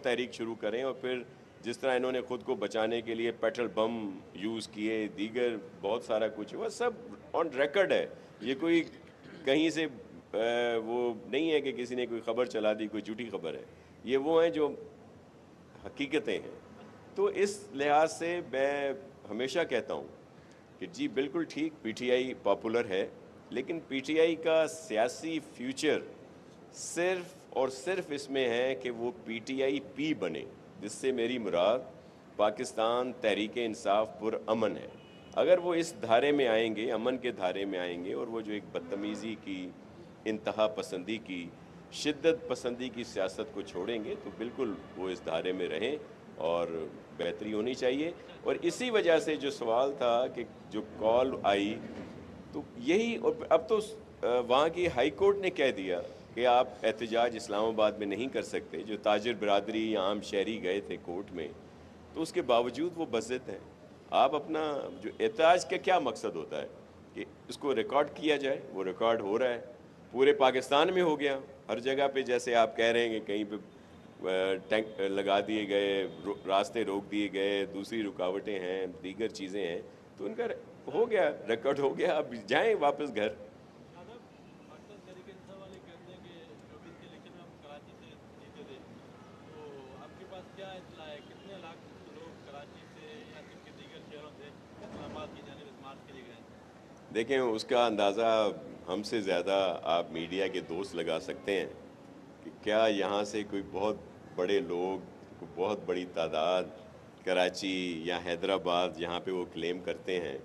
तहरीक शुरू करें और फिर जिस तरह इन्होंने ख़ुद को बचाने के लिए पेट्रोल बम यूज़ किए, दीगर बहुत सारा कुछ हुआ, सब ऑन रिकॉर्ड है। ये कोई कहीं से वो नहीं है कि किसी ने कोई ख़बर चला दी, कोई झूठी ख़बर है। ये वो हैं जो हकीकतें हैं। तो इस लिहाज से मैं हमेशा कहता हूँ कि जी बिल्कुल ठीक, पीटीआई पॉपुलर है, लेकिन पीटीआई का सियासी फ्यूचर सिर्फ और सिर्फ इसमें है कि वो पीटीआई पी बने, जिससे मेरी मुराद पाकिस्तान तहरीक इंसाफ पुरअमन है। अगर वो इस धारे में आएंगे, अमन के धारे में आएंगे, और वो जो एक बदतमीज़ी की, इंतहा पसंदी की, शिद्दत पसंदी की सियासत को छोड़ेंगे, तो बिल्कुल वो इस धारे में रहें और बेहतरी होनी चाहिए। और इसी वजह से जो सवाल था कि जो कॉल आई, तो यही, और अब तो वहाँ की हाई कोर्ट ने कह दिया कि आप एहतजाज इस्लामाबाद में नहीं कर सकते। जो ताजिर बरादरी या आम शहरी गए थे कोर्ट में, तो उसके बावजूद वो बज़िद हैं। आप अपना जो एहतजाज का क्या मकसद होता है कि इसको रिकॉर्ड किया जाए, वो रिकॉर्ड हो रहा है, पूरे पाकिस्तान में हो गया, हर जगह पे। जैसे आप कह रहे हैं कि कहीं पे टैंक लगा दिए गए, रास्ते रोक दिए गए, दूसरी रुकावटें हैं, दीगर चीज़ें हैं, तो उनका हो गया, रिकॉर्ड हो गया, अब जाएं वापस घर। देखें, उसका अंदाज़ा हमसे ज़्यादा आप मीडिया के दोस्त लगा सकते हैं कि क्या यहाँ से कोई बहुत बड़े लोग, कोई बहुत बड़ी तादाद कराची या हैदराबाद, जहाँ पे वो क्लेम करते हैं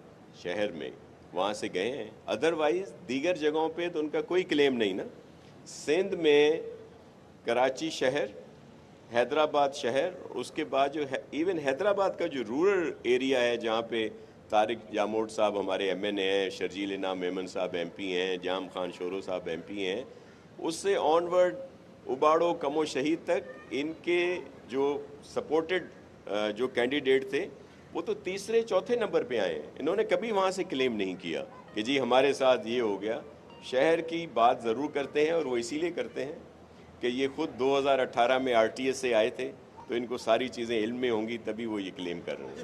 शहर में, वहाँ से गए हैं। अदरवाइज़ दीगर जगहों पे तो उनका कोई क्लेम नहीं ना। सिंध में कराची शहर, हैदराबाद शहर, उसके बाद जो है इवन हैदराबाद का जो रूरल एरिया है, जहाँ पे तारिक जामोट साहब हमारे एमएनए हैं, शर्जील इनाम मेमन साहब एमपी हैं, जाम खान शोरो साहब एमपी हैं, उससे ऑनवर्ड उबाड़ो कमो शहीद तक इनके जो सपोर्टेड जो कैंडिडेट थे, वो तो तीसरे चौथे नंबर पे आए हैं। इन्होंने कभी वहाँ से क्लेम नहीं किया कि जी हमारे साथ ये हो गया। शहर की बात ज़रूर करते हैं, और वो इसीलिए करते हैं कि ये खुद 2018 में आरटीएस से आए थे, तो इनको सारी चीज़ें इल्म में होंगी, तभी वो ये क्लेम कर रहे हैं।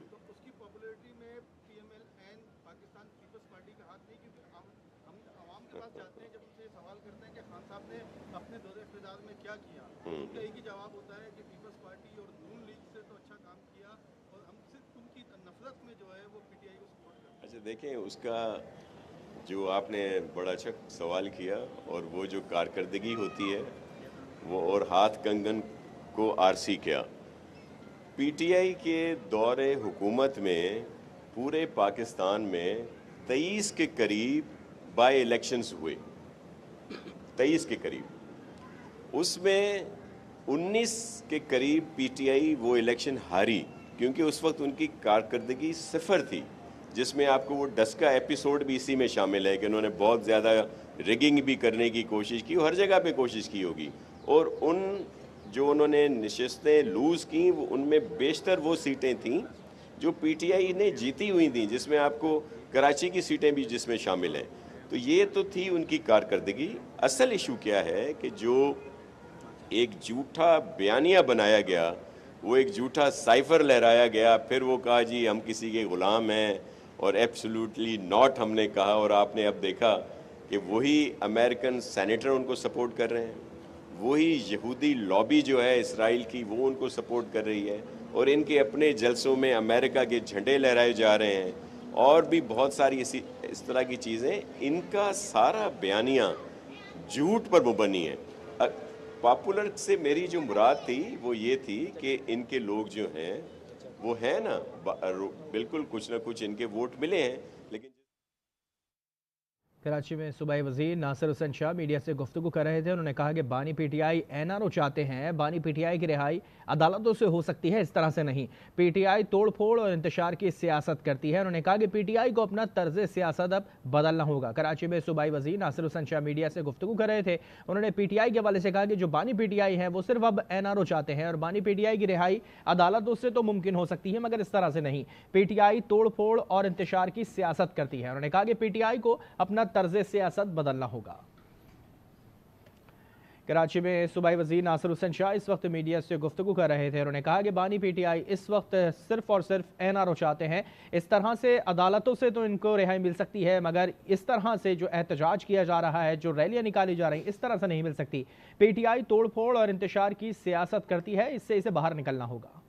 तो उसकी पॉपुलैरिटी में PML and Pakistan peoples party का हाथ नहीं, क्योंकि हम आवाम के पास जाते हैं, जब उनसे सवाल करते हैं कि खान साहब ने अपने दौरे इक़्तिदार में क्या किया, उनका एक ही जवाब होता है कि पीपल्स पार्टी और नून लीग से तो अच्छा काम किया, और हम सिर्फ उनकी नफरत में जो है वो पीटीआई को सपोर्ट करते हैं। अच्छा, देखें, उसका जो आपने बड़ा अच्छा सवाल किया, और वो जो कारकर्दगी होती है वो, और हाथ कंगन को आरसी क्या। पीटीआई के दौरे हुकूमत में पूरे पाकिस्तान में 23 के करीब बाई इलेक्शंस हुए, 23 के करीब। उसमें 19 के करीब पीटीआई वो इलेक्शन हारी, क्योंकि उस वक्त उनकी कारकर्दगी सिफर थी, जिसमें आपको वो डस्का एपिसोड भी इसी में शामिल है कि उन्होंने बहुत ज़्यादा रिगिंग भी करने की कोशिश की, हर जगह पे कोशिश की होगी। और उन जो उन्होंने नशिस्तें लूज़ की, वो उनमें बेशतर वो सीटें थीं जो पीटीआई ने जीती हुई थी, जिसमें आपको कराची की सीटें भी जिसमें शामिल हैं। तो ये तो थी उनकी कारकर्दगी। असल इशू क्या है कि जो एक झूठा बयानिया बनाया गया, वो एक झूठा साइफर लहराया गया, फिर वो कहा जी हम किसी के ग़ुलाम हैं, और एब्सोल्युटली नॉट हमने कहा, और आपने अब देखा कि वही अमेरिकन सेनेटर उनको सपोर्ट कर रहे हैं, वही यहूदी लॉबी जो है इसराइल की, वो उनको सपोर्ट कर रही है, और इनके अपने जलसों में अमेरिका के झंडे लहराए जा रहे हैं, और भी बहुत सारी इस तरह की चीज़ें। इनका सारा बयानिया झूठ पर मुबनी है। पॉपुलर से मेरी जो मुराद थी वो ये थी कि इनके लोग जो हैं वो है ना, बिल्कुल कुछ ना कुछ इनके वोट मिले हैं, लेकिन कराची में सूबाई वज़ीर नासिर हुसैन शाह मीडिया से गुफ्तगू कर रहे थे। उन्होंने कहा कि बानी पीटीआई एनआरओ चाहते हैं, बानी पीटीआई की रिहाई अदालतों से हो सकती है, इस तरह से नहीं। पीटीआई तोड़ फोड़ और इंतशार की सियासत करती है। उन्होंने कहा कि पीटीआई को अपना तर्ज सियासत अब बदलना होगा। कराची में सूबाई वज़ीर नासिर हुसैन शाह मीडिया से गुफ्तगू कर रहे थे। उन्होंने पीटीआई के हवाले से कहा कि जो बानी पीटीआई है वो सिर्फ अब एनआरओ चाहते हैं, और बानी पीटीआई की रिहाई अदालतों से तो मुमकिन हो सकती है, मगर इस तरह से नहीं। पीटीआई तोड़ फोड़ और इंतशार की सियासत करती है। उन्होंने कहा कि पीटीआई को अपना तर्ज सियासत बदलना होगा। कराची में सूबाई वज़ीर नासिर हुसैन शाह इस वक्त मीडिया से गुफ्तगू कर रहे थे। उन्होंने कहा कि बानी पीटीआई इस वक्त सिर्फ और सिर्फ एनआरओ चाहते हैं। इस तरह से अदालतों से तो इनको रिहाई मिल सकती है, मगर इस तरह से जो एहतजाज किया जा रहा है, जो रैलियां निकाली जा रही हैं, इस तरह से नहीं मिल सकती। पीटीआई तोड़ फोड़ और इंतशार की सियासत करती है, इससे इसे बाहर निकलना होगा।